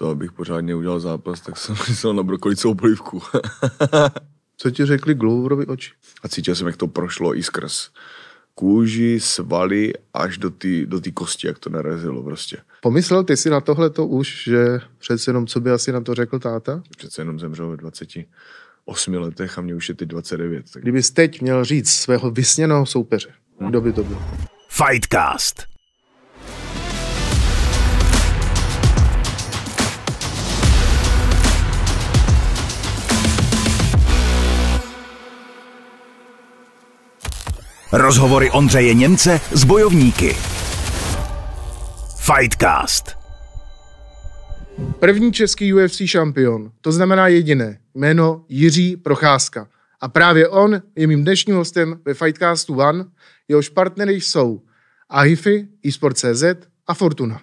To, abych pořádně udělal zápas, tak jsem myslel na brokolicovou polívku. Co ti řekli Gloverovi oči? A cítil jsem, jak to prošlo i skrz kůži, svaly až do té kosti, jak to narazilo prostě. Pomyslel ty si na tohleto už, že přece jenom, co by asi na to řekl táta? Přece jenom zemřel ve 28 letech a mě už je teď 29. Tak... Kdybys teď měl říct svého vysněného soupeře, kdo by to byl? Fightcast. Rozhovory Ondřeje Němce s bojovníky. Fightcast. První český UFC šampion, to znamená jediné, jméno Jiří Procházka. A právě on je mým dnešním hostem ve Fightcastu One, jehož partnery jsou AHIFI, eSport.cz a Fortuna.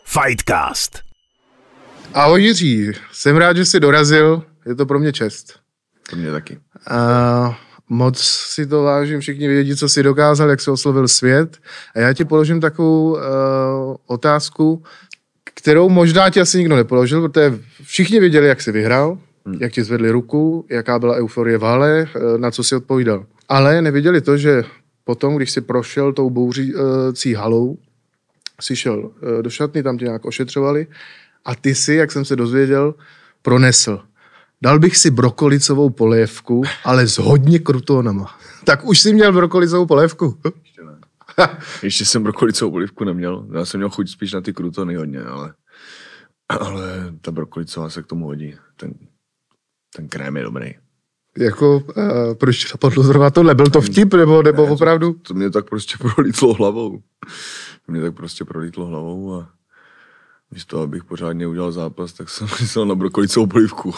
Fightcast. Ahoj Jiří, jsem rád, že jsi dorazil, je to pro mě čest. Pro mě taky. Moc si to vážím, všichni vědí, co jsi dokázal, jak jsi oslovil svět. A já ti položím takovou otázku, kterou možná ti asi nikdo nepoložil, protože všichni věděli, jak jsi vyhrál, jak ti zvedli ruku, jaká byla euforie v hale, na co jsi odpovídal. Ale nevěděli to, že potom, když jsi prošel tou bouřící halou, jsi šel do šatny, tam tě nějak ošetřovali a ty si, jak jsem se dozvěděl, pronesl. Dal bych si brokolicovou polévku, ale s hodně krutonama. Tak už jsi měl brokolicovou polévku? Ještě ne. Ještě jsem brokolicovou polévku neměl. Já jsem měl chuť spíš na ty krutony hodně, ale ta brokolicová se k tomu hodí. Ten krém je dobrý. Jako, proč napadlo zrovna tohle? Byl to vtip, nebo opravdu? To mě tak prostě prolítlo hlavou. A místo, abych pořádně udělal zápas, tak jsem myslel na brokolicovou polívku.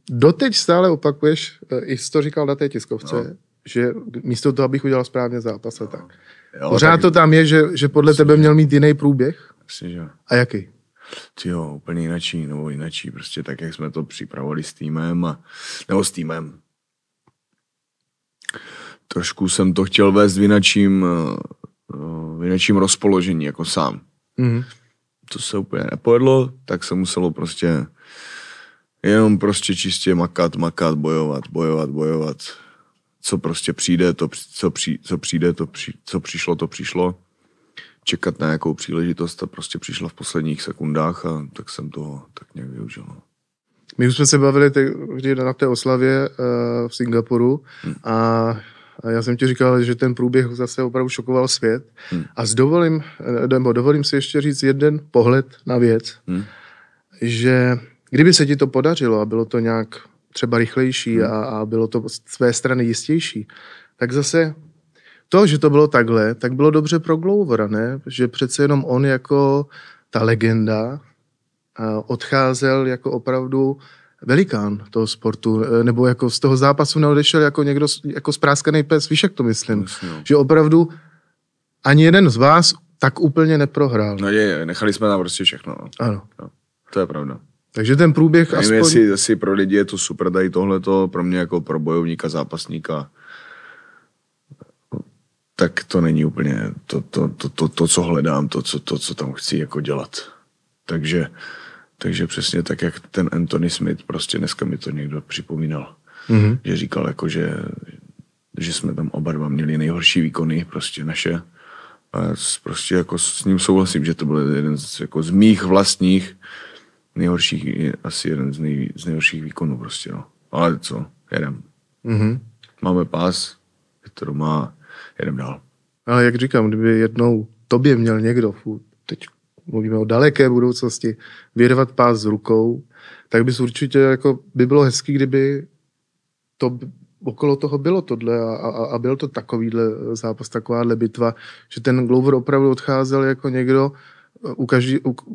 Doteď stále opakuješ, i jsi to říkal na té tiskovce, že místo toho, abych udělal správně zápas a tak. Jo, pořád tak to tam je, že podle tebe měl mít jiný průběh? Myslím, že. A jaký? Jo, úplně jináčí, prostě tak, jak jsme to připravovali s týmem. Trošku jsem to chtěl vést v jináčím rozpoložení, jako sám. Mm-hmm. To se úplně nepovedlo, tak se muselo prostě jenom prostě čistě makat, bojovat. Co prostě přijde, co přišlo. Čekat na nějakou příležitost a prostě přišla v posledních sekundách a tak jsem to tak nějak využil. My už jsme se bavili na té oslavě v Singapuru a já jsem ti říkal, že ten průběh zase opravdu šokoval svět. A dovolím si ještě říct jeden pohled na věc, že kdyby se ti to podařilo a bylo to nějak třeba rychlejší a bylo to z tvé strany jistější, tak zase to, že to bylo takhle, tak bylo dobře pro Glovera, ne? Že přece jenom on jako ta legenda odcházel jako opravdu velikán toho sportu, nebo jako z toho zápasu neodešel jako někdo jako spráskaný pes, víš, jak to myslím? Myslím. Že opravdu ani jeden z vás tak úplně neprohrál. No nechali jsme tam prostě všechno. No. Ano. No, to je pravda. Takže ten průběh nevím, jestli pro lidi je to super, dají tohleto, pro mě jako pro bojovníka, zápasníka, tak to není úplně to co hledám, to, co tam chci jako dělat. Takže přesně tak, jak ten Anthony Smith, prostě dneska mi to někdo připomínal. Mm-hmm. Že říkal, jako, že jsme tam oba dva měli nejhorší výkony, prostě naše. A prostě jako s ním souhlasím, že to byl jeden z mých vlastních nejhorších, asi jeden z nejhorších výkonů prostě, no. Ale co, jedem. Mm-hmm. Máme pás, je to doma, jedem dál. Ale jak říkám, kdyby jednou tobě měl někdo, teď mluvíme o daleké budoucnosti, vyrvat pás s rukou, tak bys určitě jako by bylo hezký, kdyby to okolo toho bylo tohle a byl to takovýhle zápas, takováhle bitva, že ten Glover opravdu odcházel jako někdo,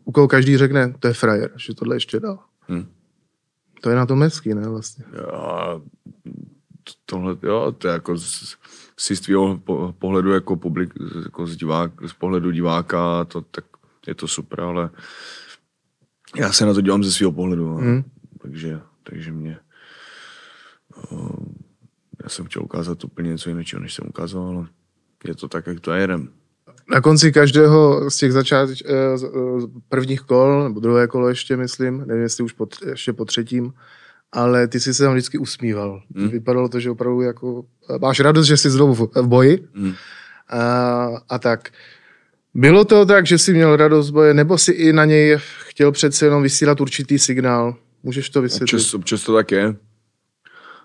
u koho každý řekne, to je frajer, že tohle ještě dal. To je na tom hezký, ne vlastně? Já, tohle, jo, to je jako si z tvýho pohledu jako publik, jako z pohledu diváka, to tak je to super, ale já se na to dělám ze svého pohledu. Takže mě já jsem chtěl ukázat úplně něco jiného, než jsem ukázal, ale je to tak, jak to jedem. Na konci každého z těch prvních kol, nebo druhé kolo ještě, myslím, nevím, jestli už ještě po třetím, ale ty jsi se tam vždycky usmíval. Vypadalo to, že opravdu jako máš radost, že jsi znovu v boji. A tak. Bylo to tak, že jsi měl radost z boje, nebo si i na něj chtěl přece jenom vysílat určitý signál? Můžeš to vysvětlit? Občas to tak je.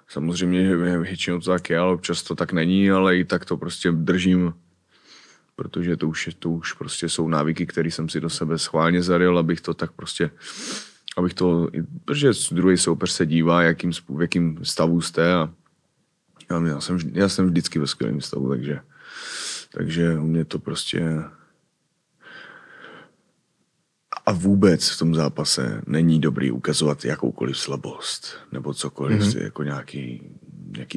Samozřejmě, že většinou to tak je, ale občas to tak není, ale i tak to prostě držím, protože to už prostě jsou návyky, které jsem si do sebe schválně zaryl, abych to, protože druhý soupeř se dívá, v jakým stavu jste a já jsem vždycky ve skvělém stavu, takže u mě to prostě a vůbec v tom zápase není dobrý ukazovat jakoukoliv slabost nebo cokoliv, jako nějaký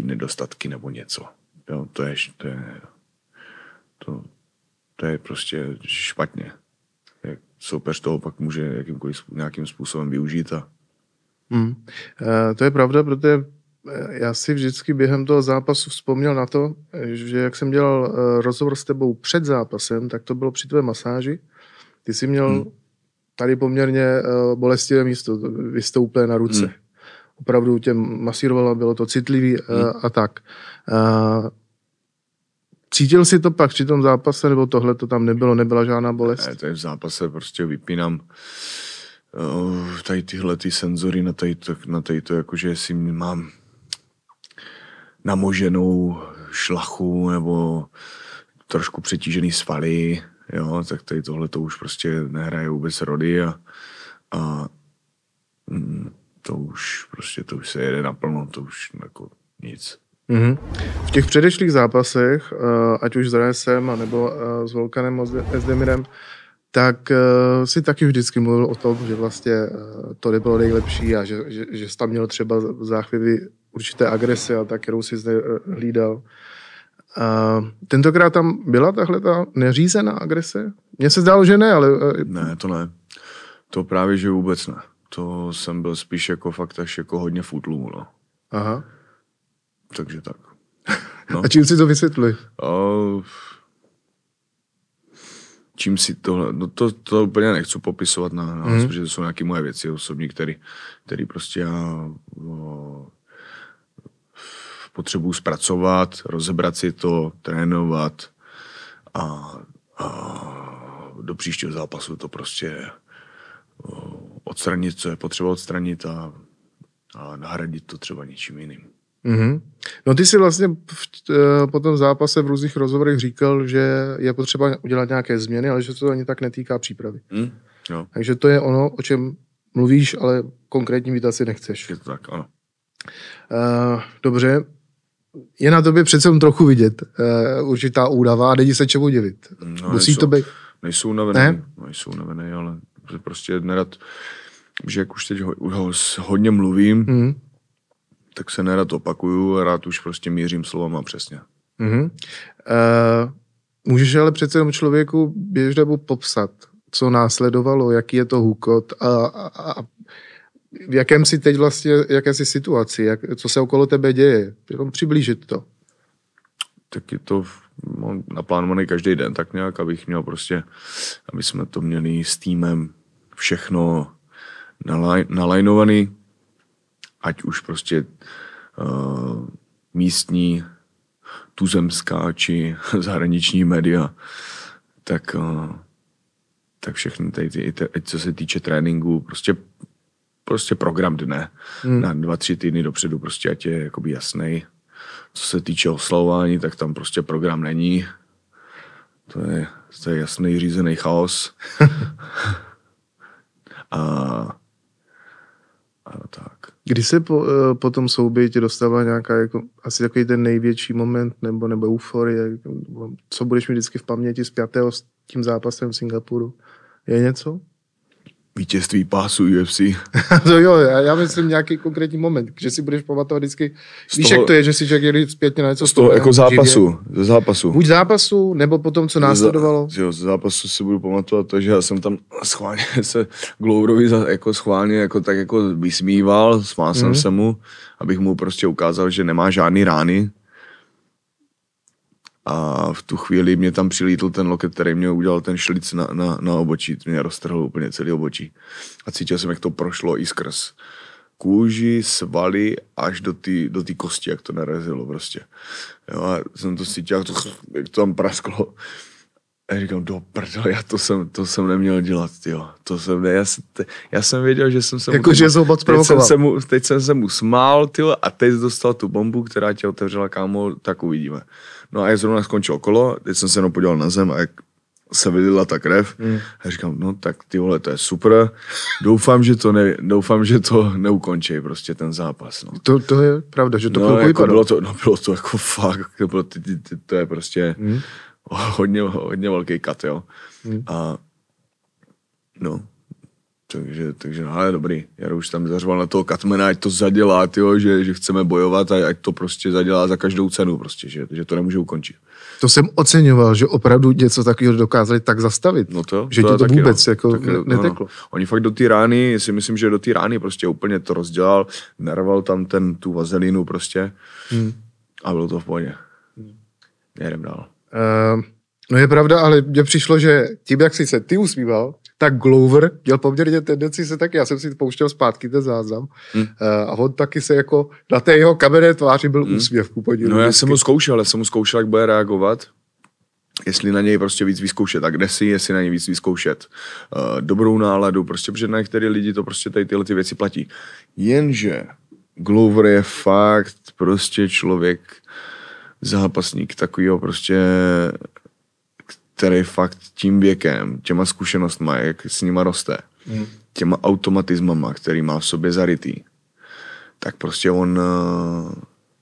nedostatky nebo něco. Jo, to je prostě špatně. Soupeř toho pak může nějakým způsobem využít. To je pravda, protože já si vždycky během toho zápasu vzpomněl na to, že jak jsem dělal rozhovor s tebou před zápasem, tak to bylo při tvé masáži. Ty jsi měl tady poměrně bolestivé místo, vystoupé na ruce. Opravdu tě masírovalo, bylo to citlivý a tak. Cítil jsi to pak při tom zápase, nebo tohle to tam nebyla žádná bolest? Ne, tady v zápase prostě vypínám tady tyhle ty senzory na to, jakože si mám namoženou šlachu nebo trošku přetížený svaly, jo, tak tady tohle to už prostě nehraje vůbec rody a to už se jede naplno, to už jako nic. V těch předešlých zápasech, ať už s Reyesem, nebo s Volkanem Özdemirem, tak si taky vždycky mluvil o tom, že vlastně to nebylo nejlepší a že jsi tam měl třeba záchvěvy určité agrese a tak, kterou jsi zde hlídal. Tentokrát tam byla tahle ta neřízená agrese? Mně se zdálo, že ne, ale... Ne, to ne. To právě, že vůbec ne. To jsem byl spíš jako fakt až jako hodně v útlumu, no. Aha. Takže tak. No. A čím si to vysvětli? Čím si tohle, no to úplně nechci popisovat protože to jsou nějaké moje věci osobní, který prostě já potřebuji zpracovat, rozebrat si to, trénovat a do příštího zápasu to prostě odstranit, co je potřeba odstranit a nahradit to třeba něčím jiným. No ty si vlastně po tom zápase v různých rozhovorech říkal, že je potřeba udělat nějaké změny, ale že se to ani tak netýká přípravy. Jo. Takže to je ono, o čem mluvíš, ale konkrétní výtah si nechceš. Je to tak, ano. Dobře. Je na tobě přece trochu vidět určitá únava a není se čemu divit. No, musí to být... Nejsou unavený, ale prostě nerad, že jak už teď hodně mluvím, tak se nerad opakuju a rád už prostě mířím slovama přesně. Můžeš ale přece jenom člověku běžně popsat, co následovalo, jaký je to hukot a v jakém si teď vlastně, jaké si situaci, co se okolo tebe děje, jenom přiblížit to. Tak je to naplánovaný každý den, tak nějak, aby jsme to měli s týmem všechno nalajnovaný, ať už prostě místní, tuzemská či zahraniční média, tak všechny tady, co se týče tréninku, prostě program dne. Na 2-3 týdny dopředu prostě ať je jakoby jasnej. Co se týče oslavování, tak tam prostě program není. To je jasný řízený chaos. a tak. Kdy se po tom souběji tě dostává nějaká jako, asi takový ten největší moment nebo euforie, co budeš mít vždycky v paměti spjatého s tím zápasem v Singapuru? Je něco? Vítězství pásu UFC. To jo, já myslím nějaký konkrétní moment, že si budeš pamatovat vždycky, víš jak to je, že si člověk jde zpětně na něco z toho jako ze zápasu. Buď zápasu, nebo potom, co následovalo. Z zápasu si budu pamatovat to, že já jsem tam schválně se Gloverovi jako schválně jako tak jako vysmíval, smál jsem se mu, abych mu prostě ukázal, že nemá žádný rány. a v tu chvíli mě tam přilítl ten loket, který mě udělal ten šlic na obočí, mě roztrhl úplně celý obočí. A cítil jsem, jak to prošlo i skrz kůži, svaly až do té kosti, jak to narazilo prostě. Jo, a jsem to cítil, jak to tam prasklo. A já říkám, do prdele, to jsem neměl dělat, tyjo. Já jsem věděl, že jsem se jako, že jsem moc provokoval. Teď jsem se mu smál, tyjo, a teď dostal tu bombu, která tě otevřela, kámo, tak uvidíme. No a jak zrovna skončilo kolo, teď jsem se jenom podíval na zem a jak se vylila ta krev. A říkám, no tak ty vole, to je super. Doufám, že to neukončí prostě ten zápas. No. To je pravda, že to jako bylo to jako fakt, to je prostě hodně velký kat, jo. A no, takže no, ale dobrý. Já už tam zařval na toho Katmana, ať to zadělá, tyjo, že chceme bojovat a ať to prostě zadělá za každou cenu prostě, že to nemůže ukončit. To jsem oceňoval, že opravdu něco takového dokázali tak zastavit. No že to taky, vůbec no. jako neteklo. No. Oni fakt do té rány, si myslím, že do té rány prostě úplně to rozdělal, narval tam tu vazelínu prostě a bylo to v pohodě. Jedem dál. No je pravda, ale mně přišlo, že tím, jak jsi se ty usmíval, tak Glover měl poměrně tendenci se taky, já jsem si pouštěl zpátky ten záznam a on taky se jako na té jeho kamenné tváři byl úsměv ku podivu. No já jsem mu zkoušel, jak bude reagovat, jestli na něj prostě víc vyzkoušet agresi, jestli na něj víc vyzkoušet dobrou náladu, prostě, protože na některé lidi to prostě tady tyhle ty věci platí. Jenže Glover je fakt prostě člověk, zápasník takovýho prostě, který fakt tím věkem, těma zkušenostma, jak s nima roste, těma automatismama, který má v sobě zarytý, tak prostě on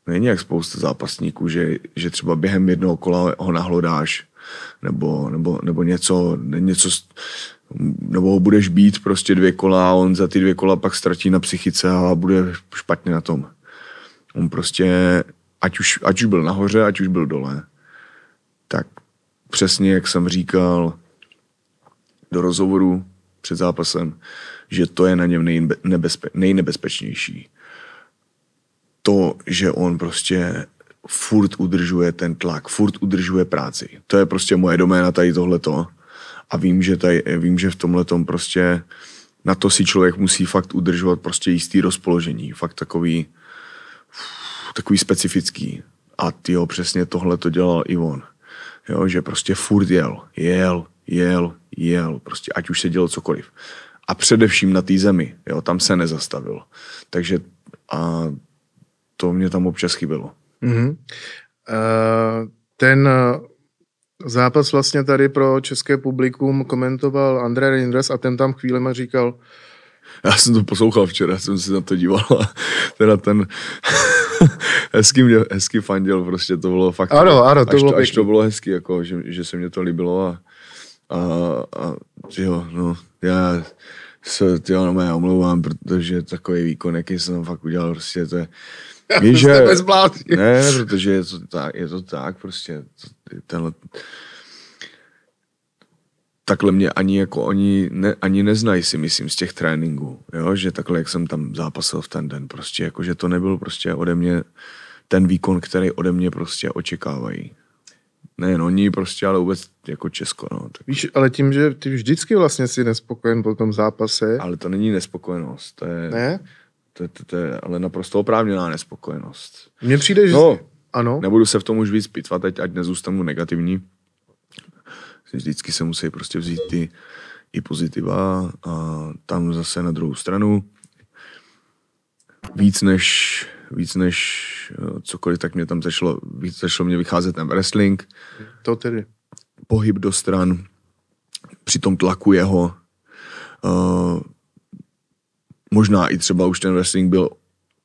není jak spousta zápasníků, že třeba během jednoho kola ho nahlodáš, nebo něco, nebo ho budeš bít prostě 2 kola a on za ty 2 kola pak ztratí na psychice a bude špatně na tom. On prostě, ať už byl nahoře, ať už byl dole, tak přesně jak jsem říkal do rozhovoru před zápasem, že to je na něm nejnebezpečnější. To, že on prostě furt udržuje ten tlak, furt udržuje práci. To je prostě moje doména tady tohleto. A vím, že v tomhletom prostě na to si člověk musí fakt udržovat prostě jistý rozpoložení. Fakt takový specifický. A tyjo, přesně tohle to dělal i on. Jo, že prostě furt jel, prostě ať už se dělo cokoliv. A především na té zemi, jo, tam se nezastavil. Takže a to mě tam občas chybělo. Ten zápas vlastně tady pro české publikum komentoval André Reinders a ten tam chvílema říkal... Já jsem to poslouchal včera, jsem si na to díval a teda ten hezký fandil, prostě to bylo fakt... Ano, to bylo až to bylo hezký, jako, že se mě to líbilo a jo, no, já se omlouvám, protože takový výkon, jaký jsem fakt udělal, prostě to je... Víš, že... Ne, protože je to tak, prostě tenhle... Takhle mě ani neznají, si myslím, z těch tréninků, jo? Že takhle, jak jsem tam zápasil v ten den, prostě, jako, že to nebyl prostě ode mě ten výkon, který ode mě prostě očekávají. Nejen oni prostě, ale vůbec jako Česko, no. Tak... Víš, ale tím, že ty vždycky vlastně jsi nespokojen po tom zápase. Ale to není nespokojenost, to je... Ne? To je ale naprosto oprávněná nespokojenost. Mně přijde, že... No, ano. Nebudu se v tom už víc pitvat, ať nezůstanu negativní. Vždycky se musí prostě vzít i pozitiva a tam zase na druhou stranu víc než cokoliv, tak mě tam začalo mě vycházet ten wrestling. To tedy. Pohyb do stran, při tom tlaku jeho. Možná i třeba už ten wrestling byl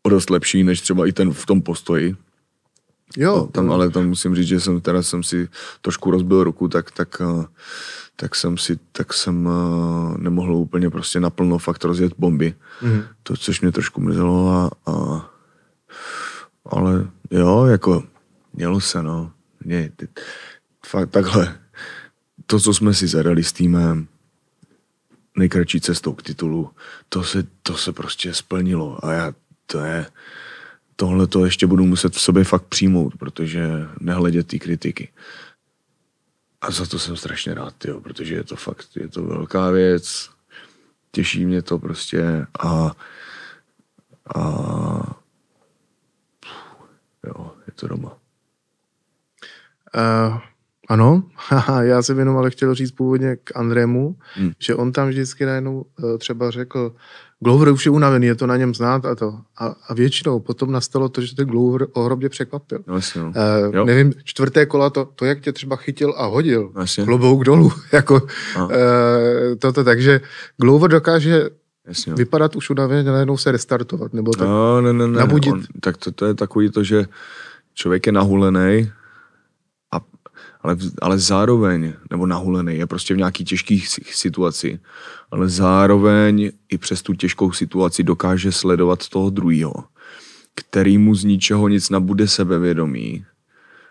o dost lepší, než třeba i ten v tom postoji. Jo. Ale tam musím říct, že jsem si trošku rozbil ruku, tak jsem nemohl úplně prostě naplno fakt rozjet bomby. To, což mě trošku mrzelo ale jo, jako mělo se, no. Fakt takhle. To, co jsme si zadali s týmem, nejkratší cestou k titulu, to se prostě splnilo a tohle to ještě budu muset v sobě fakt přijmout, protože nehledět ty kritiky. A za to jsem strašně rád, tyjo, protože je to fakt, je to velká věc, těší mě to prostě a jo, je to doma. Ano, já jsem jenom ale chtěl říct původně k Andrému, že on tam vždycky najednou třeba řekl, Glover už je unavený, je to na něm znát a to. A většinou potom nastalo to, že ten Glover ohromně překvapil. Vlastně, nevím, 4. kola, to, jak tě třeba chytil a hodil, vlastně. Klobouk dolů, jako toto, takže Glover dokáže vypadat už unavený a najednou se restartovat, nebo tak nabudit. Tak to je takový to, že člověk je nahulenej, ale zároveň, nebo nahulený, je prostě v nějaký těžké situaci, ale zároveň i přes tu těžkou situaci dokáže sledovat toho druhýho, který mu z ničeho nic nabude sebevědomí,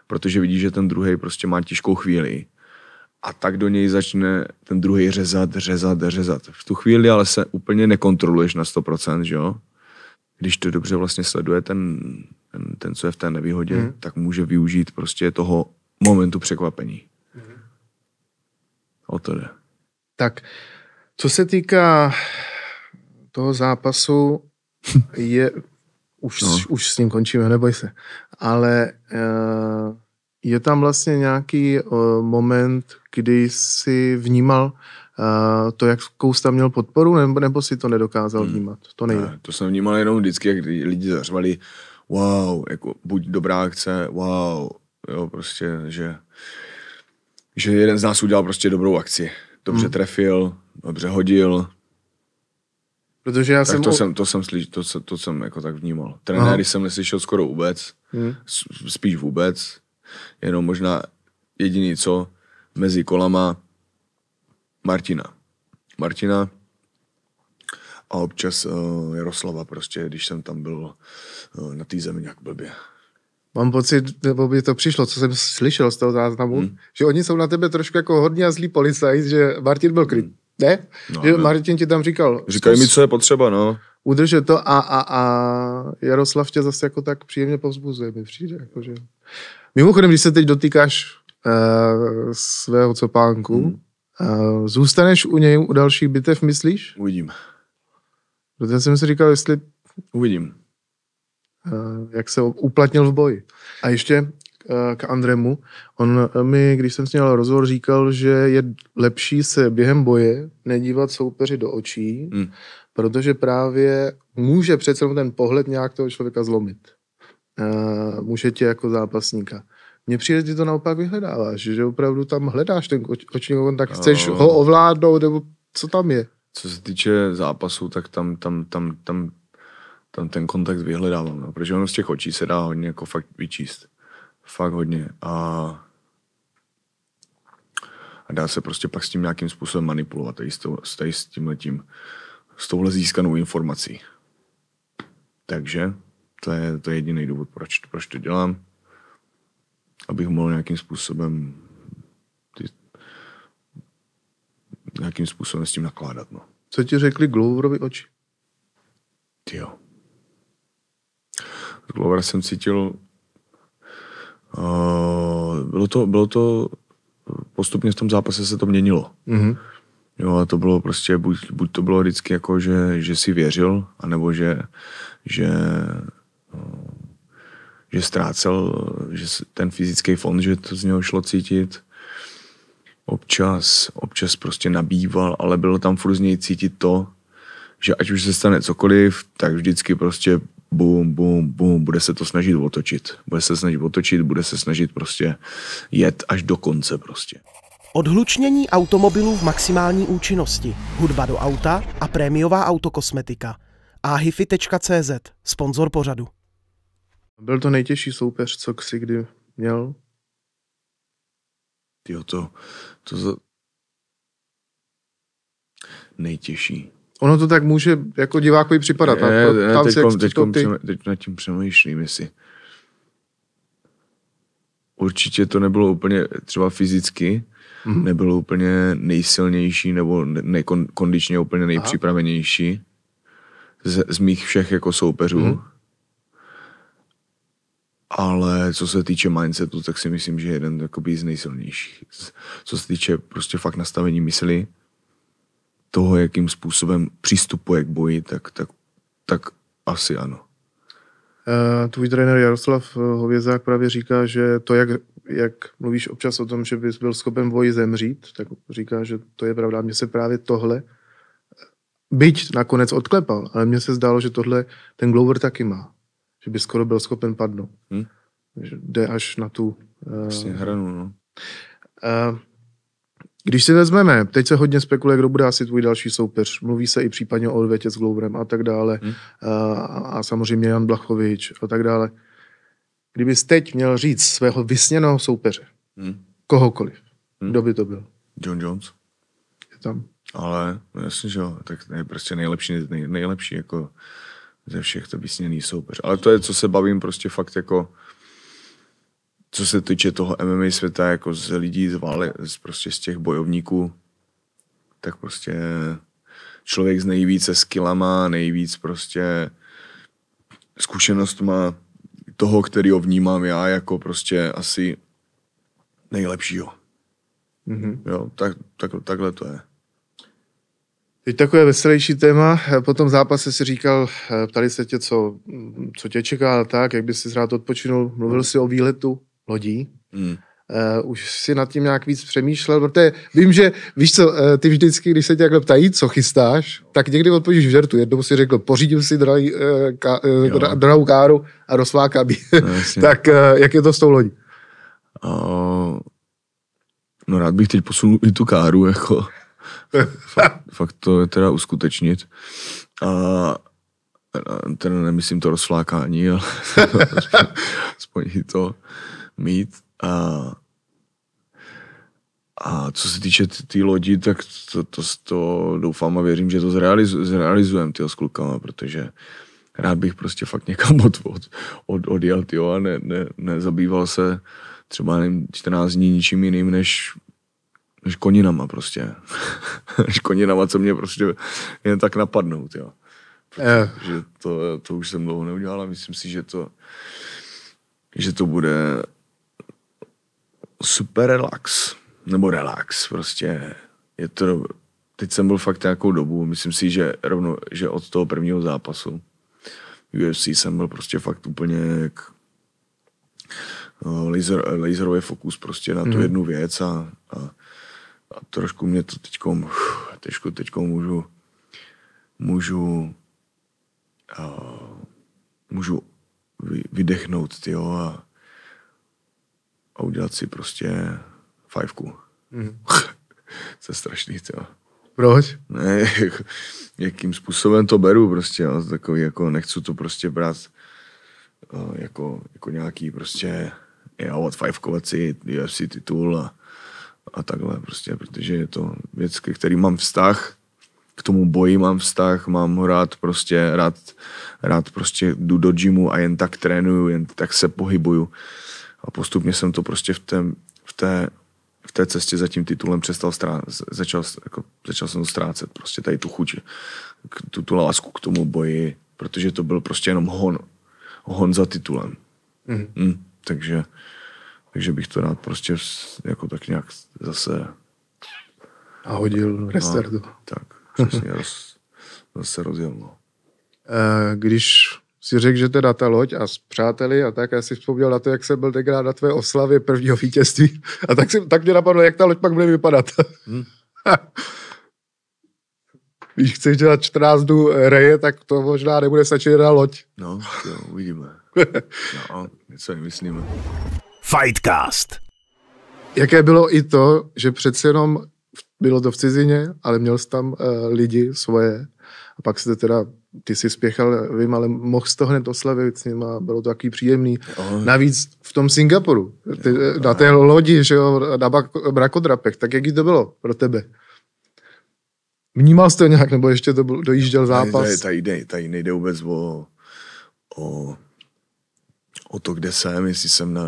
protože vidí, že ten druhý prostě má těžkou chvíli a tak do něj začne ten druhý řezat. V tu chvíli ale se úplně nekontroluješ na 100%, že jo? Když to dobře vlastně sleduje ten co je v té nevýhodě, tak může využít prostě toho momentu překvapení. O to jde. Tak, co se týká toho zápasu, už s ním končíme, neboj se, ale je tam vlastně nějaký moment, kdy jsi vnímal to, jak Kousta měl podporu, nebo si to nedokázal vnímat? To nejde. Ne, to jsem vnímal jenom vždycky, jak lidi zařvali wow, jako buď dobrá akce, wow, jo, prostě, že jeden z nás udělal prostě dobrou akci. Dobře trefil, dobře hodil. Protože já tak to jsem jako tak vnímal. Trenéry jsem neslyšel skoro vůbec, spíš vůbec, jenom možná jediný co, mezi kolama Martina a občas Jaroslava prostě, když jsem tam byl na té zemi nějak blbě. Mám pocit, nebo by to přišlo, co jsem slyšel z toho záznamu, že oni jsou na tebe trošku jako hodně a zlý policajt, že Martin byl kryt. Ne? No, že Martin ti tam říkal. Říkají mi, co je potřeba, no. Udrže to a Jaroslav tě zase jako tak příjemně povzbuzuje, mi přijde. Jakože. Mimochodem, když se teď dotýkáš svého copánku, zůstaneš u něj u dalších bitev, myslíš? Uvidím. Protože jsem si říkal, jestli... Uvidím. Jak se uplatnil v boji. A ještě k Andrému. On mi, když jsem s ním rozhovor, říkal, že je lepší se během boje nedívat soupeři do očí, protože právě může přece ten pohled nějak toho člověka zlomit. Může tě jako zápasníka. Mně přijde, ty to naopak vyhledáváš, že opravdu tam hledáš ten oční kontakt, chceš ho ovládnout, nebo co tam je? Co se týče zápasu, tak tam ten kontakt vyhledávám, no, protože ono z těch očí se dá hodně jako fakt vyčíst. Fakt hodně. A dá se prostě pak s tím nějakým způsobem manipulovat s tímhletím, s touhle získanou informací. Takže to je jediný důvod, proč to dělám. Abych mohl nějakým způsobem s tím nakládat, no. Co ti řekli Gloverovi oči? Jo. Z Glovera jsem cítil... Bylo to postupně v tom zápase se to měnilo. Jo, a to bylo prostě, buď to bylo vždycky jako, že si věřil, anebo že ztrácel, že ten fyzický fond, že to z něho šlo cítit. Občas prostě nabýval, ale bylo tam furt z něj cítit to, že ať už se stane cokoliv, tak vždycky prostě bum, bude se to snažit otočit. Bude se snažit prostě jet až do konce prostě. Odhlučnění automobilů v maximální účinnosti, hudba do auta a prémiová autokosmetika. ahifi.cz, sponzor pořadu. Byl to nejtěžší soupeř, co jsi kdy měl? Tyjo, to nejtěžší. Ono to tak může jako divákovi připadat. Teď nad tím přemýšlím, jestli. Určitě to nebylo úplně třeba fyzicky, nebylo úplně nejsilnější nebo kondičně úplně nejpřipravenější z mých všech jako soupeřů. Ale co se týče mindsetu, tak si myslím, že je jeden jakoby z nejsilnějších. Co se týče prostě fakt nastavení mysli, toho, jakým způsobem přistupuje k boji, tak asi ano. Tvůj trenér Jaroslav Hovězák právě říká, že to, jak mluvíš občas o tom, že bys byl schopen boji zemřít, tak říká, že to je pravda. Mně se právě tohle, byť nakonec odklepal, ale mně se zdálo, že tohle ten Glover taky má. Že by skoro byl schopen padnout. Že jde až na tu... Vlastně hranu, no. Když si vezmeme, teď se hodně spekuluje, kdo bude asi tvůj další soupeř. Mluví se i případně o odvetě s Gloverem a tak dále. A samozřejmě Jan Blachowicz a tak dále. Kdybys teď měl říct svého vysněného soupeře, kohokoliv, kdo by to byl? John Jones. Je tam. Ale jasně, že jo, tak je prostě nejlepší jako ze všech to vysněný soupeř. Ale to je, co se bavím prostě fakt jako, co se týče toho MMA světa, jako z lidí prostě z těch bojovníků, tak prostě člověk s nejvíce skillama, nejvíc prostě zkušenostma toho, kterýho vnímám já jako prostě asi nejlepšího. Jo, takhle to je. Teď takové veselější téma. Po tom zápase si říkal, ptali se tě, co tě čeká, tak, jak bys si rád odpočinul. Mluvil jsi o výletu lodí. Už si nad tím nějak víc přemýšlel, protože vím, že víš co, ty vždycky, když se tě takhle ptají, co chystáš, tak někdy odpovíš v žertu. Jednou si řekl, pořídil si drahou káru a rozfláká by. Tak jak je to s tou lodí? No rád bych teď posunul i tu káru, jako fakt to je teda uskutečnit. Teda nemyslím to rozflákání, ale aspoň i to mít. A co se týče té lodi, tak to doufám a věřím, že to zrealizujeme s klukama, protože rád bych prostě fakt někam odjel, a nezabýval se třeba 14 dní ničím jiným, než koninama prostě. Než koninama, co mě prostě jen tak napadnout, jo. Protože to už jsem dlouho neudělal a myslím si, že to bude super relax. Nebo relax, prostě. Je to, teď jsem byl fakt nějakou dobu, myslím si, že od toho prvního zápasu UFC jsem byl prostě fakt úplně jak laserový fokus prostě na tu jednu věc a trošku mě to teďko můžu vydechnout, tyjo, a udělat si prostě 5. To je strašný, tyjo. Proč? Ne, jakým způsobem to beru prostě, jo, takový jako nechci to prostě brát jako nějaký prostě od 5 si UFC titul a takhle prostě, protože je to věc, ke který mám vztah, k tomu boji mám vztah, mám ho rád prostě jdu do gymu a jen tak trénuju, jen tak se pohybuju a postupně jsem to prostě v té cestě za tím titulem začal jsem to ztrácet, prostě tady tu chuť, tu lásku k tomu boji, protože to byl prostě jenom hon za titulem. Takže bych to rád prostě jako tak nějak zase a hodil restartu. No, tak, přesně, zase rozjel. No. Když si řekl, že teda ta loď a s přáteli a tak, já si vzpomněl na to, jak jsem byl tenkrát na tvé oslavě prvního vítězství a tak mě napadlo, jak ta loď pak bude vypadat. Když chceš dělat 14 dnů reje, tak to možná nebude stačit jedna loď. No, jo, uvidíme. No, něco vymyslíme. Fightcast. Jaké bylo i to, že přece jenom bylo to v cizině, ale měl jsi tam lidi svoje a pak jste teda, ty jsi spěchal, vím, ale mohl z toho hned oslavit s nima, bylo to takový příjemný. Navíc v tom Singapuru, na té lodi, že jo, na brakodrapech, tak jaký to bylo pro tebe? Vnímal jsi to nějak, nebo ještě to dojížděl zápas? Tady nejde vůbec o to, kde jsem, jestli jsem na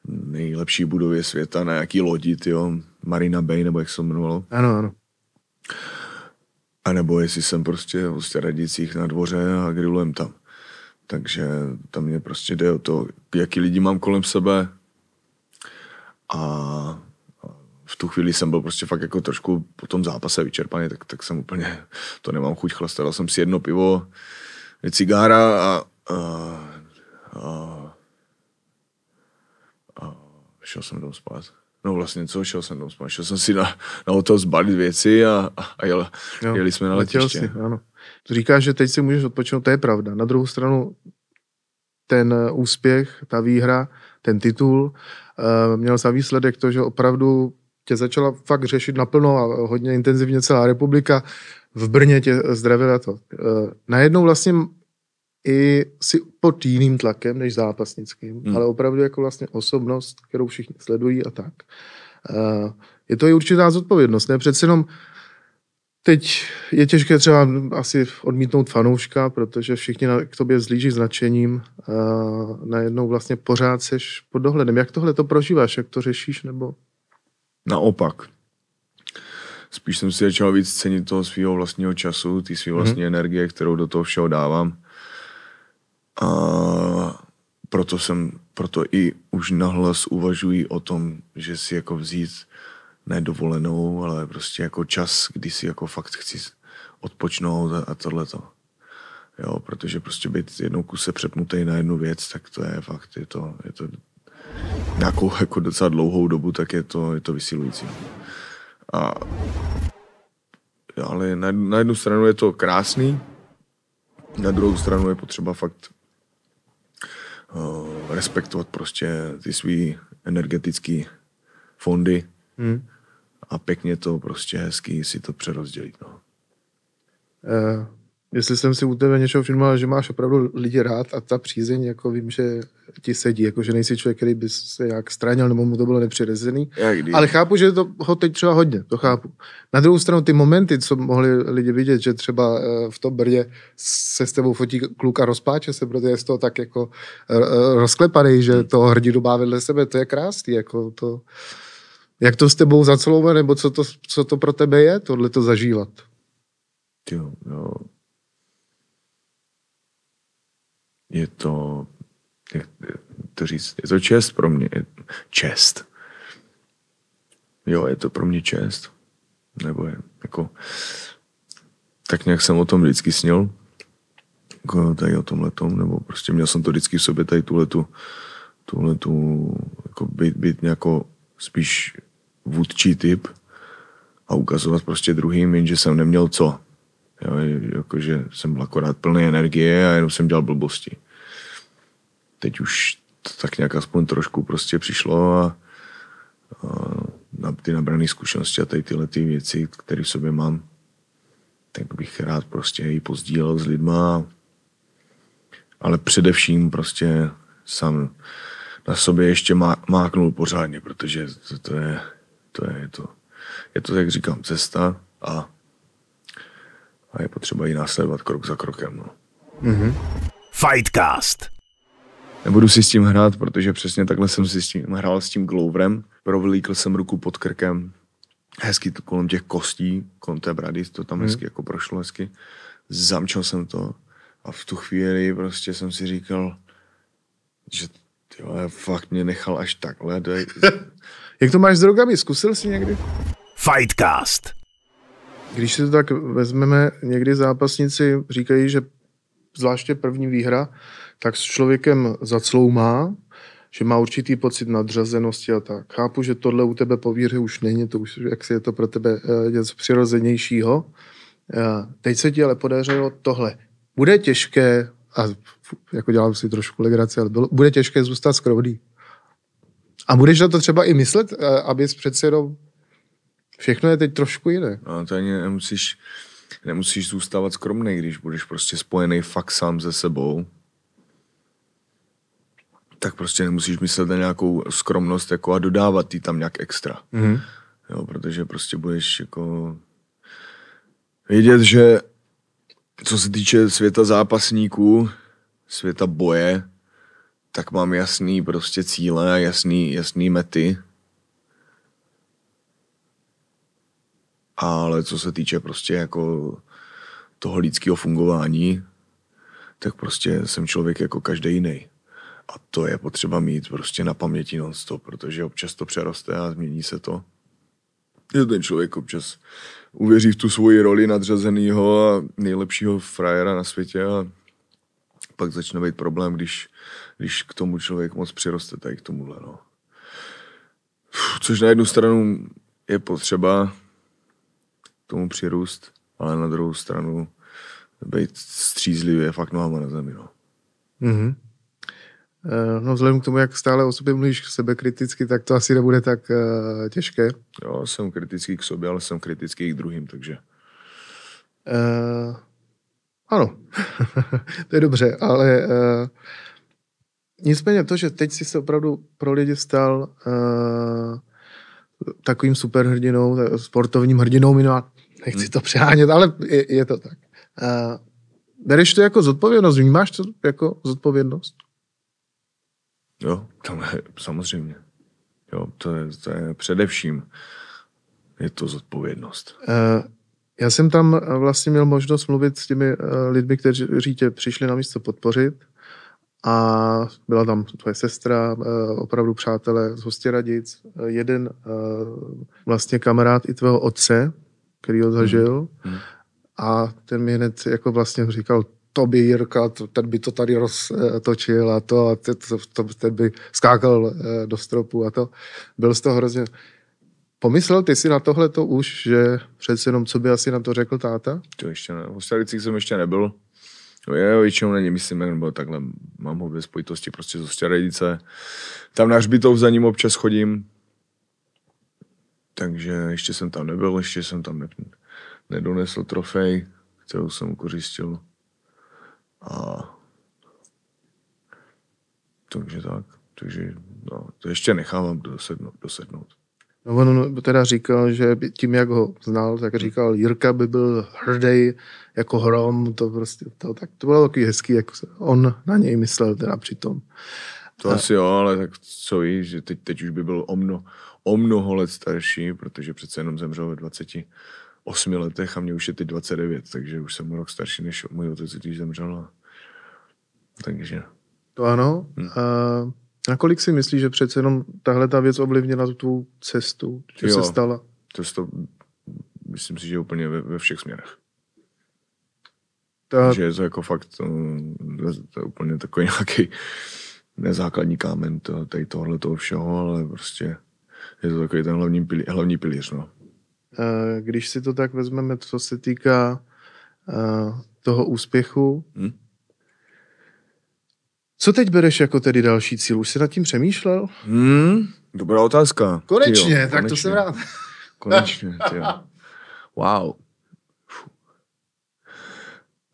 nejlepší budově světa, na jaký lodi, tyjo, Marina Bay, nebo jak se jmenovalo. Ano. A nebo jestli jsem prostě v Radicích na dvoře a grilujem tam. Takže tam mě prostě jde o to, jaký lidi mám kolem sebe a v tu chvíli jsem byl prostě fakt jako trošku po tom zápase vyčerpaný, tak jsem úplně, to nemám chuť chlastat. Dal jsem si 1 pivo, 2 cigára a šel jsem domů spát. No vlastně co, šel jsem domů spát. Šel jsem si na hotel zbalit věci a jeli jsme na letiště. Si, ano. To říkáš, že teď si můžeš odpočinout, to je pravda. Na druhou stranu ten úspěch, ta výhra, ten titul měl za výsledek to, že opravdu tě začala fakt řešit naplno a hodně intenzivně celá republika. V Brně tě zdravila to. Najednou vlastně i si pod jiným tlakem než zápasnickým, ale opravdu jako vlastně osobnost, kterou všichni sledují a tak. Je to i určitá zodpovědnost, ne? Přece jenom teď je těžké třeba asi odmítnout fanouška, protože všichni k tobě vzlíží s nadšením. Najednou vlastně pořád seš pod dohledem. Jak tohle to prožíváš? Jak to řešíš? Nebo... Naopak. Spíš jsem si začal víc cenit toho svého vlastního času, ty své vlastní energie, kterou do toho všeho dávám. A proto i už nahlas uvažuji o tom, že si jako vzít ne dovolenou, ale prostě jako čas, kdy si jako fakt chci odpočnout a tohleto. Jo, protože prostě být jednou kuse přepnutý na jednu věc, tak to je fakt, je to nějakou jako docela dlouhou dobu, tak je to vysilující. Ale na jednu stranu je to krásný, na druhou stranu je potřeba fakt respektovat prostě ty svý energetický fondy a pěkně to prostě hezky si to přerozdělit. No. Jestli jsem si u tebe něčeho všiml, že máš opravdu lidi rád a ta přízeň, jako vím, že ti sedí, jako že nejsi člověk, který by se nějak stranil, nebo mu to bylo nepřirozený. Ale chápu, že to ho teď třeba hodně, to chápu. Na druhou stranu ty momenty, co mohli lidi vidět, že třeba v tom Brně se s tebou fotí kluk a rozpáče se, protože je z toho tak jako rozklepaný, že toho hrdinu má vedle sebe, to je krásný, jako to... Jak to s tebou zaceloube, nebo co to pro tebe je, tohleto zažívat? Jo. Je to, jak to říct, je to čest pro mě. Čest. Jo, je to pro mě čest. Nebo je jako, tak nějak jsem o tom vždycky snil. Jako tady o tomhletom, nebo prostě měl jsem to vždycky v sobě tady tuhletu jako být nějako spíš vůdčí typ a ukazovat prostě druhým, jenže jsem neměl co. Jo, jakože jsem byl akorát plný energie a jenom jsem dělal blbosti. Teď už to tak nějak aspoň trošku prostě přišlo a ty nabrané zkušenosti a tady tyhle ty věci, které v sobě mám, tak bych rád prostě i pozdílel s lidma, ale především prostě sám na sobě ještě máknul pořádně, protože je to, jak říkám, cesta a je potřeba ji následovat krok za krokem. No. Fightcast. Nebudu si s tím hrát, protože přesně takhle jsem si s tím hrál s tím Gloverem. Provlíkl jsem ruku pod krkem. Hezky to kolem těch kostí, kolem té brady, to tam hezky jako prošlo hezky. Zamčel jsem to a v tu chvíli prostě jsem si říkal, že tyhle, fakt mě nechal až takhle. Jak to máš s drogami? Zkusil jsi někdy? Fightcast. Když si to tak vezmeme, někdy zápasníci říkají, že zvláště první výhra, tak s člověkem zacloumá, že má určitý pocit nadřazenosti a tak. Chápu, že tohle u tebe po výhře už není, to už jak si je to pro tebe něco přirozenějšího. Teď se ti ale podařilo tohle. Bude těžké, a jako dělám si trošku legraci, ale bude těžké zůstat skromný. A budeš na to třeba i myslet, abys přece jenom všechno je teď trošku jiné. No, to ani nemusíš zůstávat skromný, když budeš prostě spojený fakt sám se sebou. Tak prostě nemusíš myslet na nějakou skromnost jako a dodávat jí tam nějak extra. Jo, protože prostě budeš jako vědět, že co se týče světa zápasníků, světa boje, tak mám jasný prostě cíle a jasný mety. Ale co se týče prostě jako toho lidského fungování, tak prostě jsem člověk jako každý jiný. A to je potřeba mít prostě na paměti non-stop, protože občas to přeroste a změní se to. Že ten člověk občas uvěří v tu svoji roli nadřazenýho a nejlepšího frajera na světě a pak začne být problém, když k tomu člověk moc přiroste tady k tomuhle. No. Což na jednu stranu je potřeba tomu přirůst, ale na druhou stranu být střízlivě fakt nohama na zemi. No. Mm-hmm. No vzhledem k tomu, jak stále o sobě mluvíš sebekriticky, tak to asi nebude tak těžké. Jo, jsem kritický k sobě, ale jsem kritický k druhým, takže... Ano, to je dobře, ale nicméně to, že teď jsi se opravdu pro lidi stal takovým superhrdinou, sportovním hrdinou, nechci to přehánět, ale je to tak. Bereš to jako zodpovědnost? Vnímáš to jako zodpovědnost? Jo, samozřejmě. Jo, to je především je to zodpovědnost. Já jsem tam vlastně měl možnost mluvit s těmi lidmi, kteří tě přišli na místo podpořit a byla tam tvoje sestra, opravdu přátelé z Hostěradic, jeden vlastně kamarád i tvého otce, který ho zažil a ten mi hned jako vlastně říkal, to by Jirka, ten by to tady roztočil a ten by skákal do stropu a to. Byl z toho hrozně... Pomyslel ty si na tohleto už, že přece jenom co by asi na to řekl táta? To ještě ne. V Hostěradicích jsem ještě nebyl. Jo, většinou není, myslím, nebo takhle mám ho ve spojitosti prostě z Hostěradice. Tam na hřbitov za ním občas chodím. Takže ještě jsem tam nebyl, ještě jsem tam nedonesl trofej, kterou jsem ukořistil. A takže tak. Takže no, to ještě nechávám dosednout. No on teda říkal, že tím, jak ho znal, tak říkal, Jirka by byl hrdý jako hrom, to prostě, to bylo takový hezký, jak on na něj myslel teda přitom. To asi jo, ale tak co víš, že teď už by byl o mnoho let starší, protože přece jenom zemřel ve 28 letech a mě už je teď 29, takže už jsem rok starší než můj otec, když zemřel. Takže... To ano. Nakolik si myslíš, že přece jenom tahle ta věc ovlivnila tu cestu, že se stala? To myslím si, že úplně ve všech směrech. Že je to jako fakt to je úplně takový nějaký nezákladní kámen tohle toho všeho, ale prostě je to takový ten hlavní pilíř. No. Když si to tak vezmeme, co se týká toho úspěchu, co teď bereš jako tedy další cíl? Už jsi nad tím přemýšlel? Dobrá otázka. Konečně, tak to jsem rád. Konečně, tyjo. Wow.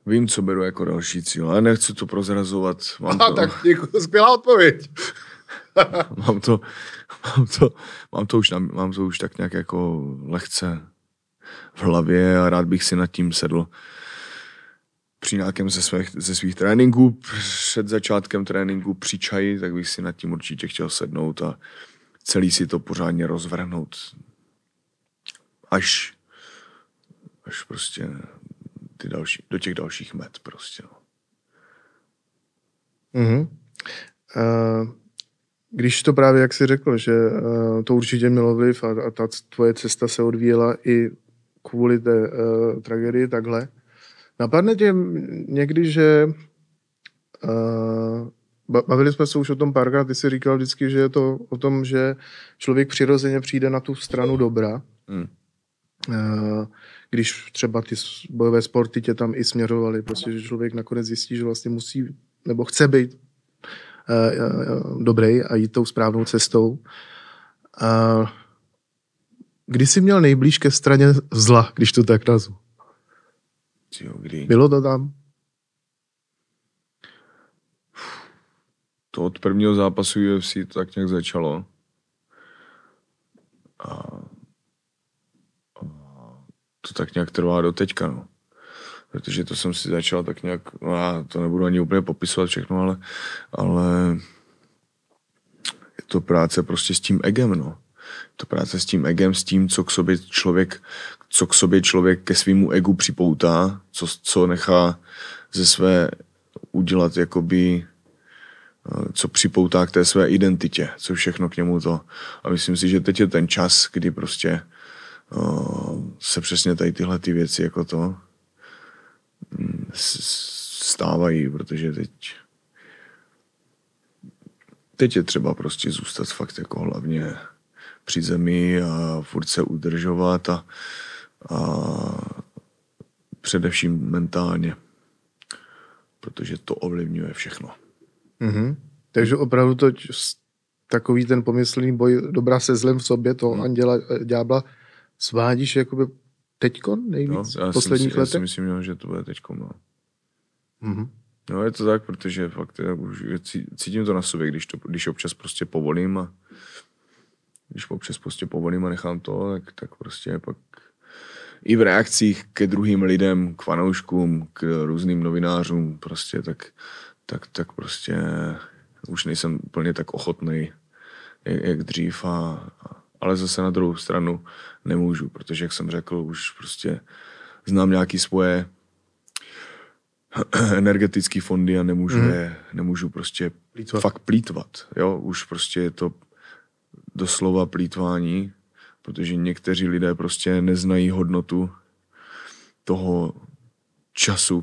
Vím, co beru jako další cíl, ale nechci to prozrazovat. Tak děkuji, skvělá odpověď. mám to už tak nějak jako lehce v hlavě a rád bych si nad tím sedl při nějakém ze svých tréninků, před začátkem tréninku při čaji, tak bych si nad tím určitě chtěl sednout a celý si to pořádně rozvrhnout. Až prostě do těch dalších met prostě. Když to právě, jak jsi řekl, že to určitě mělo vliv a ta tvoje cesta se odvíjela i kvůli té tragédii takhle, napadne tě někdy, že bavili jsme se už o tom párkrát, ty jsi říkal vždycky, že je to o tom, že člověk přirozeně přijde na tu stranu dobra. Když třeba ty bojové sporty tě tam i směřovaly, prostě, že člověk nakonec zjistí, že vlastně musí, nebo chce být dobrý a jít tou správnou cestou. Kdy jsi měl nejblíž ke straně zla, když to tak nazvu? Bylo to tam? To od prvního zápasu UFC to tak nějak začalo. A to tak nějak trvá do teďka, no. Protože to jsem si začal tak nějak, no já to nebudu ani úplně popisovat všechno, ale je to práce prostě s tím egem, no. To práce s tím egem, s tím, co k sobě člověk ke svýmu egu připoutá, co nechá ze své udělat jakoby, co připoutá k té své identitě, co všechno k němu to. A myslím si, že teď je ten čas, kdy prostě se přesně tady tyhle ty věci jako to stávají, protože teď je třeba prostě zůstat fakt jako hlavně při zemi a furt se udržovat a především mentálně, protože to ovlivňuje všechno. Mm-hmm. Takže opravdu to takový ten pomyslný boj dobra se zlem v sobě, toho anděla, ďábla, svádíš jakoby teďko nejvíc v posledních letech? Já si myslím, že to bude teďko. No. Mm-hmm. No je to tak, protože fakt už cítím to na sobě, když občas prostě povolím a nechám to, tak prostě pak i v reakcích ke druhým lidem, k fanouškům, k různým novinářům prostě, tak prostě už nejsem úplně tak ochotnej, jak dřív, ale zase na druhou stranu nemůžu, protože, jak jsem řekl, už prostě znám nějaký svoje energetické fondy a nemůžu prostě fakt plýtvat. Jo? Už prostě je to doslova plýtvání, protože někteří lidé prostě neznají hodnotu toho času,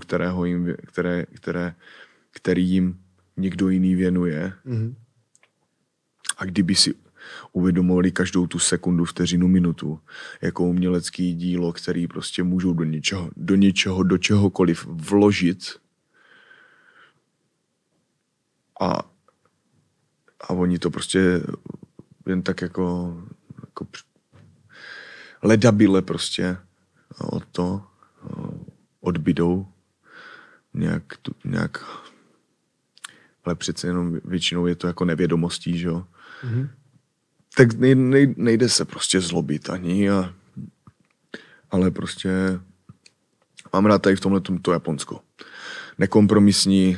který jim někdo jiný věnuje. Mm-hmm. A kdyby si uvědomovali každou tu sekundu, vteřinu, minutu jako umělecký dílo, který prostě můžou do čehokoliv vložit a oni to prostě jen tak jako ledabile prostě odbydou nějak ale přece jenom většinou je to jako nevědomostí, že jo. Mm-hmm. Tak nejde se prostě zlobit ani, ale prostě mám rád tady v tomhle to Japonsko. Nekompromisní,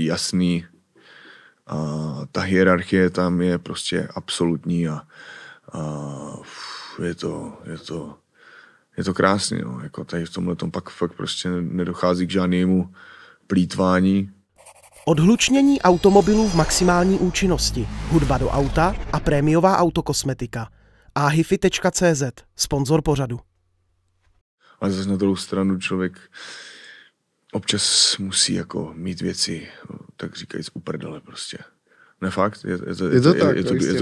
jasný a ta hierarchie tam je prostě absolutní a je to krásný, no. Jako tady v tomhletom pak fakt prostě nedochází k žádnému plýtvání. Odhlučnění automobilů v maximální účinnosti, hudba do auta a prémiová autokosmetika. ahifi.cz, sponzor pořadu. Ale zase na druhou stranu člověk občas musí jako mít věci, tak říkajíc, uprdele prostě. Ne fakt,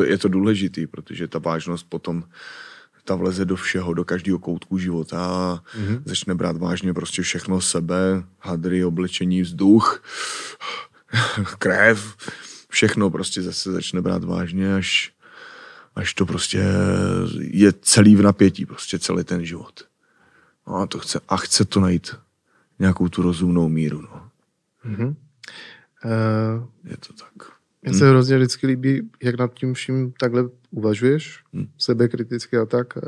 je to důležitý, protože ta vážnost potom ta vleze do všeho, do každého koutku života a začne brát vážně prostě všechno sebe, hadry, oblečení, vzduch, krev, všechno prostě zase začne brát vážně, až to prostě je celý v napětí, prostě celý ten život. No a chce to najít nějakou tu rozumnou míru, no. Mm-hmm. Je to tak. Mně se hrozně vždycky líbí, jak nad tím vším takhle uvažuješ, sebekriticky a tak.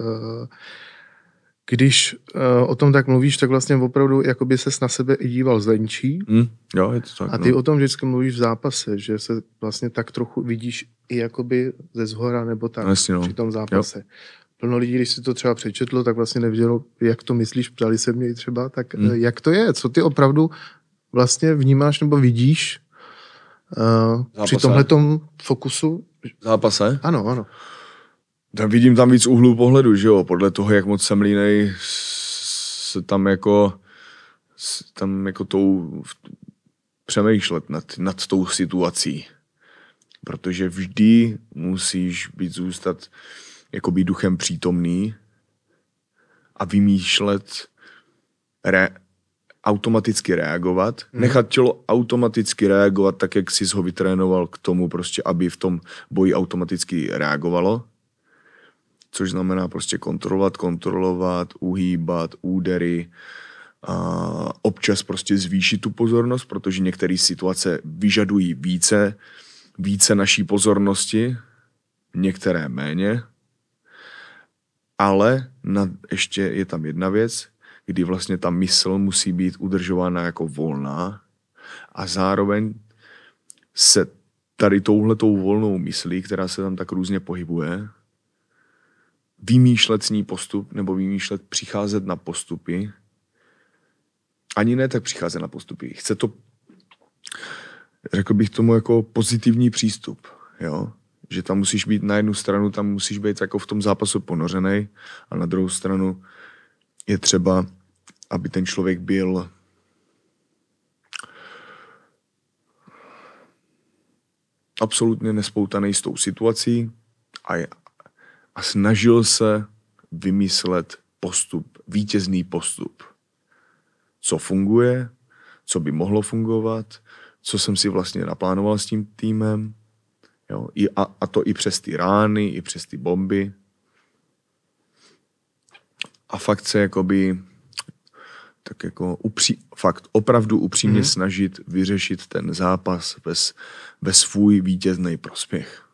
Když o tom tak mluvíš, tak vlastně opravdu jakoby ses na sebe i díval zvenčí. Jo, je to tak. A ty o tom vždycky mluvíš v zápase, že se vlastně tak trochu vidíš i jakoby ze zhora nebo tak při tom zápase. Jo. Plno lidí, když si to třeba přečetlo, tak vlastně nevědělo, jak to myslíš, ptali se mě třeba, tak jak to je? Co ty opravdu vlastně vnímáš nebo vidíš při tomhletom fokusu? Zápase? Ano. Tam vidím tam víc úhlů pohledu, že jo? Podle toho, jak moc jsem línej, se tam jako přemýšlet nad tou situací. Protože vždy musíš zůstat jakoby duchem přítomný a vymýšlet, automaticky reagovat, nechat tělo automaticky reagovat tak, jak jsi ho vytrénoval k tomu prostě, aby v tom boji automaticky reagovalo. Což znamená prostě kontrolovat, uhýbat, údery a občas prostě zvýšit tu pozornost, protože některé situace vyžadují více naší pozornosti, některé méně, ale ještě je tam jedna věc, kdy vlastně ta mysl musí být udržována jako volná a zároveň se tady touhletou volnou myslí, která se tam tak různě pohybuje, vymýšlet s ní postup nebo přicházet na postupy, ani ne tak přicházet na postupy. Chce to, řekl bych tomu, jako pozitivní přístup, jo? Že tam musíš být na jednu stranu, tam musíš být jako v tom zápasu ponořenej a na druhou stranu je třeba, aby ten člověk byl absolutně nespoutaný s tou situací a snažil se vymyslet postup, vítězný postup. Co funguje, co by mohlo fungovat, co jsem si vlastně naplánoval s tím týmem. Jo? A to i přes ty rány, i přes ty bomby. A fakt se jakoby tak jako fakt opravdu upřímně snažit vyřešit ten zápas ve svůj vítězný prospěch.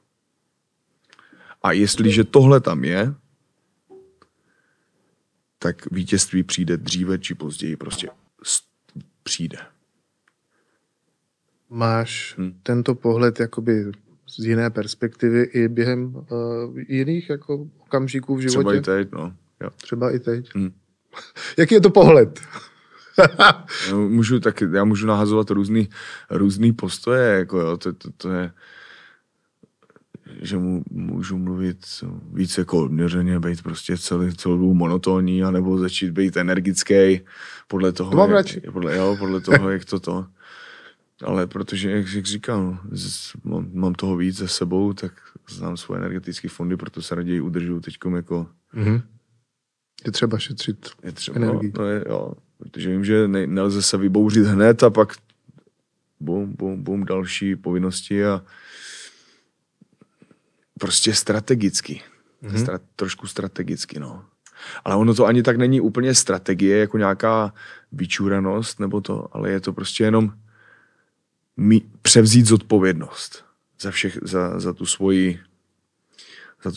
A jestliže tohle tam je, tak vítězství přijde dříve či později, prostě přijde. Máš tento pohled jakoby z jiné perspektivy i během jiných jako okamžiků v životě? Třeba i teď, no. Jo. Třeba i teď. Jaký je to pohled? Já můžu nahazovat různý postoje, jako jo, to je, že můžu mluvit více jako odměřeně, být prostě celou monotónní, anebo začít být energický podle toho, to mám radši. Podle toho, jak to. Ale protože, jak říkám, mám toho víc za sebou, tak znám svoje energetické fondy, proto se raději udržuju teďkom jako... Je třeba šetřit energii. Jo, protože vím, že nelze se vybouřit hned a pak bum, další povinnosti a prostě strategicky. Trošku strategicky, no. Ale ono to ani tak není úplně strategie, jako nějaká vyčúranost nebo to, ale je to prostě jenom převzít zodpovědnost za tu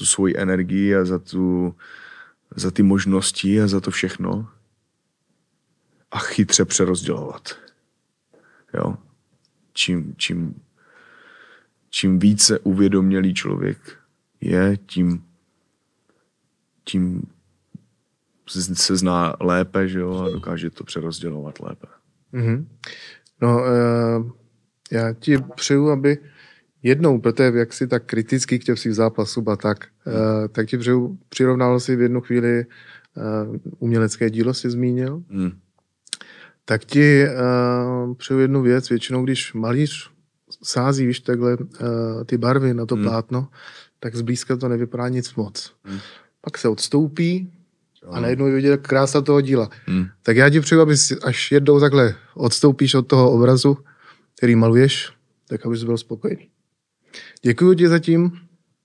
svoji energii a za ty možnosti a za to všechno a chytře přerozdělovat. Jo? Čím více uvědomělý člověk je, tím se zná lépe, že jo, a dokáže to přerozdělovat lépe. No, já ti přeju, aby jednou, protože jak jsi tak kritický k těm svým zápasům a tak ti přeju, přirovnal si v jednu chvíli umělecké dílo si zmínil, tak ti přeju jednu věc, většinou když malíř sází, víš, takhle ty barvy na to plátno, tak zblízka to nevypadá nic moc. Pak se odstoupí a najednou je vidět krása toho díla. Tak já ti přeju, aby až jednou takhle odstoupíš od toho obrazu, který maluješ, tak abys byl spokojený. Děkuji ti zatím.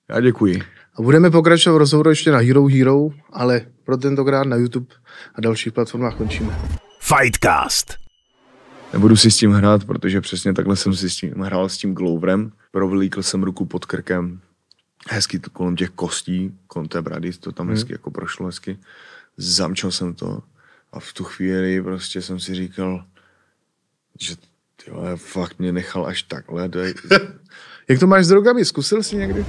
Já děkuji. A budeme pokračovat v rozhovoru ještě na Hero, ale pro tentokrát na YouTube a dalších platformách končíme. Fightcast. Nebudu si s tím hrát, protože přesně takhle jsem si s tím hrál s tím Gloverem. Provlíkl jsem ruku pod krkem. Hezky to kolem těch kostí, kolem té brady, to tam hezky jako prošlo hezky. Zamčil jsem to a v tu chvíli prostě jsem si říkal, že tyhle, fakt mě nechal až takhle. Jak to máš s drogami? Zkusil jsi někdy?